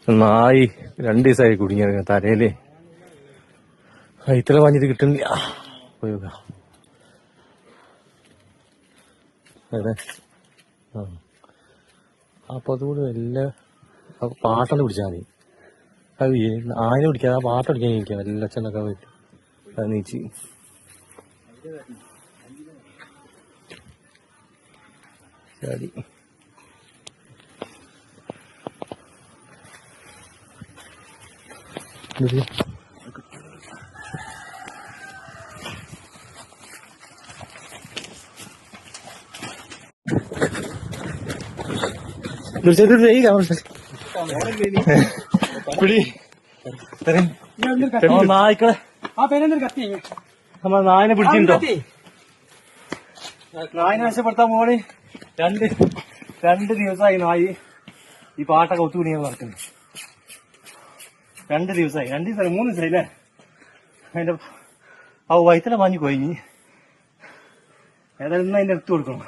നായി 2 ദിവസമായി കുടുങ്ങിയത് തലയില്. ഇത്ര വാങ്ങിട്ട് കിട്ടുന്നില്ല. പോയോക്ക അതെ. അപ്പൊ അതുകൂടി വല്ല പാട്ടൊന്ന് പിടിച്ചാൽ മതി. അത് ആയിനെ പിടിക്കാതെ ആ പാട്ട് പിടിക്കാൻ ഇരിക്കാം. വല്ല അച്ഛനൊക്കെ പോയിട്ട് അത് നീച്ച് ചാടി. നായ്ക്കളെ നമ്മളെ നായനെ പിടിച്ചിട്ടുണ്ടോ? നായനെ രക്ഷപ്പെടുത്താൻ പോണി. 2 ദിവസമായി നായി ഈ പാട്ടൊക്കെ ഒത്തുകൂടിയാണ് നടക്കുന്നത്. 2 ദിവസമായി 2 ദിവസമായി 3 ദിവസമായി അല്ലേ? അതിന്റെ ആ വൈത്തല മാഞ്ഞു പോയി. ഏതായാലും അതിന്റെ എടുത്തു കൊടുക്കണം.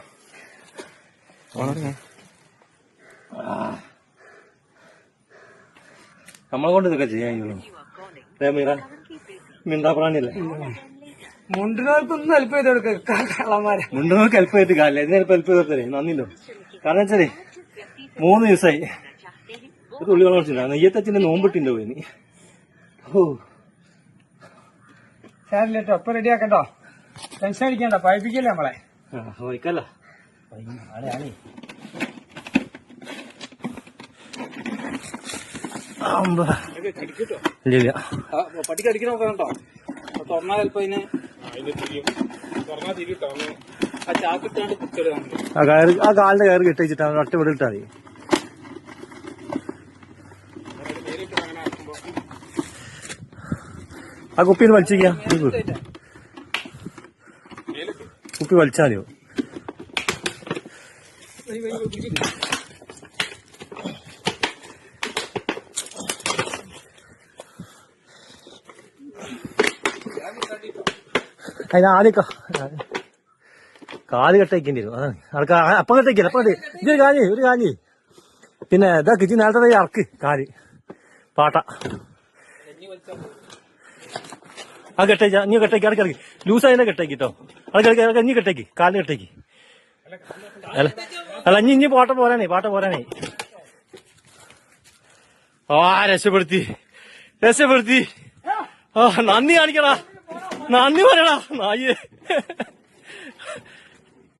നമ്മളെ കൊണ്ട് ഇതൊക്കെ ചെയ്യാൻ മിണ്ടാപ്രാണിയല്ലേ? മുണ്ടിനോർക്കൊന്നും ഹെൽപ്പ് ചെയ്ത് കൊടുക്കമാരെ. മുണ്ടിനോർക്ക് ഹെൽപ്പ് ചെയ്തിട്ട് കാലില്ല. ഇതിനിപ്പോ ഹെൽപ്പ് ചെയ്തേ നന്ദില്ലോ. കാരണം വെച്ചാലേ 3 ദിവസമായി തുള്ളി വെള്ളം കുടിച്ചില്ല. നെയ്യത്തച്ഛന്റെ നോമ്പിട്ടിന്റെ പോയി. ഓ സാരില്ലേട്ടോ, ഇപ്പൊ റെഡിയാക്കട്ടോ. ടെൻഷൻ അടിക്കണ്ട, പഴിപ്പിക്കല്ലേ നമ്മളെ. വയ്ക്കല്ല പട്ടിക്ക് അടിക്കണോ കേട്ടോ. തുറന്നാ ചിലപ്പോ അതിന് ആ ചാക്കിട്ടാണ്ട് കുത്തിടുക. ആ കാലിന്റെ കയറ് കെട്ടി വെച്ചിട്ടാണ് ഒറ്റ വീട് ഇട്ടാ മതി. ആ കുപ്പിന്ന് വലിച്ചിരിക്കാം. കുപ്പി വലിച്ചാലോ? അതിനാദ്യം കാല് കെട്ടേക്കേണ്ടി വരും. അതാണ് അപ്പം കെട്ടേക്കില്ല. അപ്പം കെട്ടേ ഒരു കാഞ്ഞ് പിന്നെ ഇതാ കിച്ചി നേരത്തെ ഇറക്ക് കാല് പാട്ട ആ കെട്ടേക്ക്. നീ കെട്ടേക്ക് ഇടയ്ക്ക് ലൂസായതിനെ കെട്ടേക്കിട്ടോ. അത് ഇനി കെട്ടേക്ക് കാലിന് കെട്ടേക്ക്. അല്ല ഇനി പാട്ട പോരാനേ. രക്ഷപ്പെടുത്തി. നന്ദി കാണിക്കടാ, നന്ദി പറയടാ നായേ.